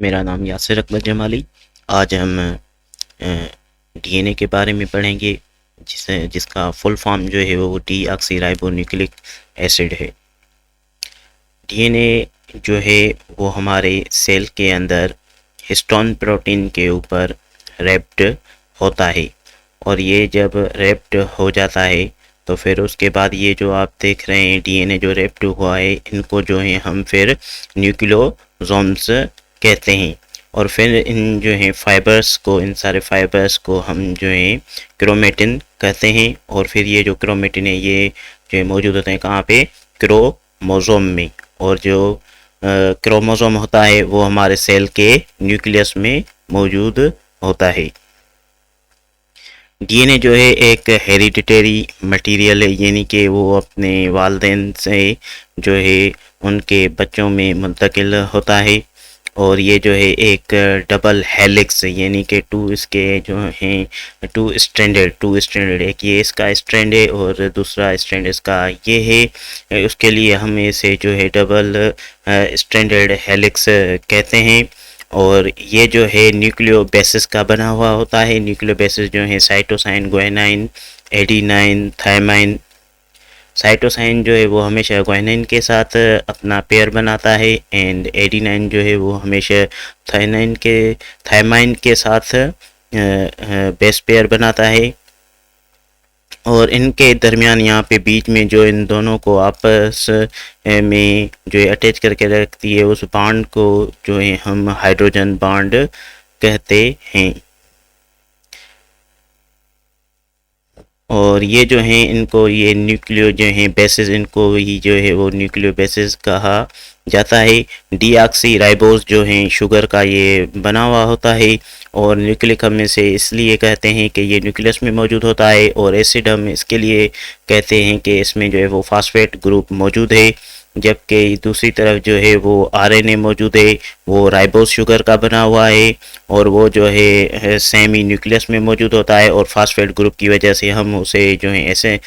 मेरा नाम यासिर अकबर जमाली। आज हम डीएनए के बारे में पढ़ेंगे, जिसका फुल फॉर्म जो है वो डीऑक्सी न्यूक्लिक एसिड है। डीएनए जो है वो हमारे सेल के अंदर हिस्टोन प्रोटीन के ऊपर रैप्ड होता है, और ये जब रैप्ड हो जाता है तो फिर उसके बाद ये जो आप देख रहे हैं डीएनए जो रैप्ड हुआ है, इनको जो है हम फिर न्यूक्लियोसोम्स कहते हैं। और फिर इन जो है फाइबर्स को, इन सारे फाइबर्स को हम जो है क्रोमेटिन कहते हैं। और फिर ये जो क्रोमेटिन है ये जो है मौजूद होते हैं कहाँ पे? क्रोमोसोम में। और जो क्रोमोसोम होता है वो हमारे सेल के न्यूक्लियस में मौजूद होता है। डीएनए जो है एक हेरिडिटरी मटेरियल है, यानी कि वो अपने वालिदैन से जो है उनके बच्चों में मुंतकिल होता है। और ये जो है एक डबल हेलिक्स, यानी कि टू इसके जो हैं टू स्ट्रैंडेड, एक ये इसका स्ट्रैंड है और दूसरा स्ट्रैंड इसका ये है। उसके लिए हम इसे जो है डबल स्ट्रैंडेड हेलिक्स कहते हैं। और ये जो है न्यूक्लियोबेसिस का बना हुआ होता है। न्यूक्लियोबेसिस जो है cytosine, guanine, adenine, thymine. Cytosine जो है वो हमेशा ग्वानिन के साथ अपना पेयर बनाता है, एंड एडेनाइन जो है वो हमेशा थायमाइन के साथ बेस पेयर बनाता है। और इनके दरमियान यहाँ पे बीच में जो इन दोनों को आपस में जो है अटैच करके रखती है, उस बॉन्ड को जो है हम हाइड्रोजन बॉन्ड कहते हैं। और ये जो हैं इनको, ये न्यूक्लियो जो हैं बेसिस, इनको ही जो है वो न्यूक्लियो बेसिस कहा जाता है। डीऑक्सी राइबोस जो हैं शुगर का ये बना हुआ होता है। और न्यूक्लिक हम इसे इसलिए कहते हैं कि ये न्यूक्लियस में मौजूद होता है, और एसिड हम इसके लिए कहते हैं कि इसमें जो है वो फास्फेट ग्रुप मौजूद है। जबकि दूसरी तरफ जो है वो आरएनए मौजूद है, वो राइबोस शुगर का बना हुआ है, और वो जो है सेमी न्यूक्लियस में मौजूद होता है। और फास्फेट ग्रुप की वजह से हम उसे जो है एसिड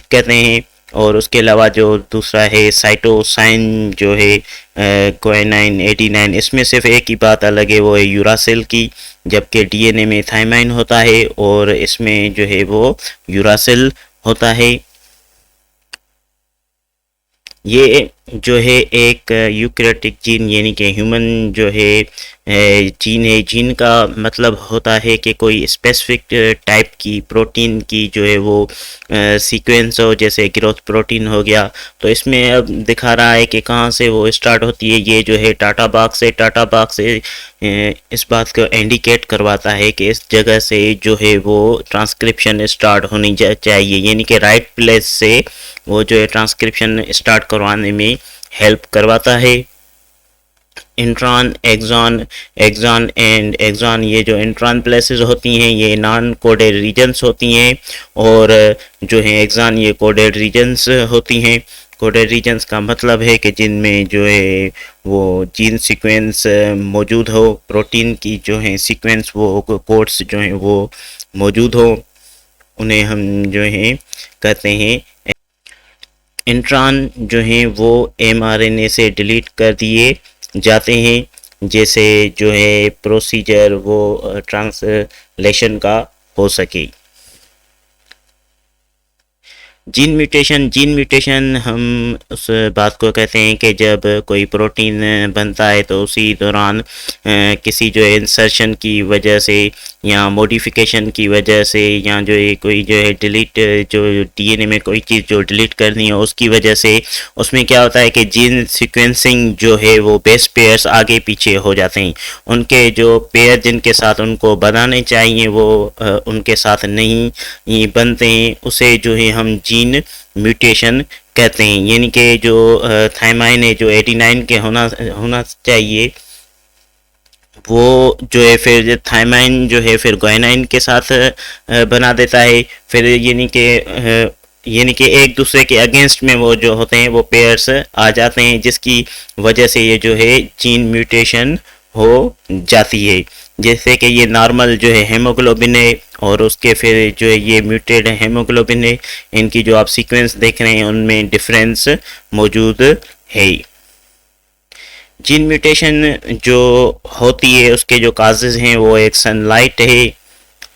कहते हैं। और उसके अलावा जो दूसरा है साइटोसाइन जो है ग्वानिन, एडेनाइन, इसमें सिर्फ एक ही बात अलग है, वो है यूरासिल की। जबकि डीएनए में थायमाइन होता है और इसमें जो है वो यूरासिल होता है। ये जो है एक यूकैरियोटिक जीन, यानी कि ह्यूमन जो है जीन है। जीन का मतलब होता है कि कोई स्पेसिफिक टाइप की प्रोटीन की जो है वो सीक्वेंस हो, जैसे ग्रोथ प्रोटीन हो गया। तो इसमें अब दिखा रहा है कि कहाँ से वो स्टार्ट होती है। ये जो है टाटा बाग से इस बात को इंडिकेट करवाता है कि इस जगह से जो है वो ट्रांसक्रिप्शन स्टार्ट होनी चाहिए, यानी कि राइट प्लेस से वो जो है ट्रांसक्रिप्शन स्टार्ट करवाने में हेल्प करवाता है। इंट्रॉन, एक्सॉन एंड एक्सॉन, ये जो इंट्रॉन प्लेसेस होती हैं ये नॉन कोडेड रीजन्स होती हैं, और जो है एक्सॉन ये कोडेड रीजन्स होती हैं। कोडेड रीजन्स का मतलब है कि जिनमें जो है वो जीन सीक्वेंस मौजूद हो, प्रोटीन की जो है सीक्वेंस, वो कोड्स जो हैं वो मौजूद हो, उन्हें हम जो है कहते हैं। इंट्रॉन जो हैं वो एमआरएनए से डिलीट कर दिए जाते हैं, जैसे जो है प्रोसीजर वो ट्रांसलेशन का हो सके। जीन म्यूटेशन हम उस बात को कहते हैं कि जब कोई प्रोटीन बनता है तो उसी दौरान किसी जो है इंसर्शन की वजह से या मॉडिफिकेशन की वजह से, या जो है कोई जो है डिलीट, जो डीएनए में कोई चीज़ जो डिलीट करनी है उसकी वजह से, उसमें क्या होता है कि जीन सीक्वेंसिंग जो है वो बेस पेयर्स आगे पीछे हो जाते हैं। उनके जो पेयर जिनके साथ उनको बनाने चाहिए वो उनके साथ नहीं बनते हैं, उसे जो है हम जीन म्यूटेशन कहते हैं। यानी कि जो थायमाइन है जो एडेनाइन के होना चाहिए, वो जो है फिर थायमाइन जो है फिर ग्वानिन के साथ बना देता है। फिर यानी कि एक दूसरे के अगेंस्ट में वो जो होते हैं वो पेयर्स आ जाते हैं, जिसकी वजह से ये जो है जीन म्यूटेशन हो जाती है। जैसे कि ये नॉर्मल जो है हेमोग्लोबिन है, और उसके फिर जो है ये म्यूटेड हेमोग्लोबिन है। इनकी जो आप सीक्वेंस देख रहे हैं उनमें डिफरेंस मौजूद है। जीन म्यूटेशन जो होती है उसके जो काजेज हैं वो एक सनलाइट है,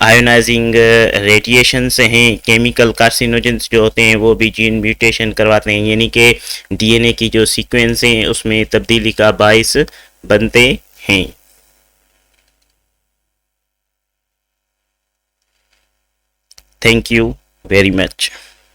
आयोनाइजिंग रेडिएशन से हैं, केमिकल कार्सिनोजेंस जो होते हैं वो भी जीन म्यूटेशन करवाते हैं, यानी कि डीएनए की जो सीक्वेंस हैं उसमें तब्दीली का बाइस बनते हैं। Thank you very much.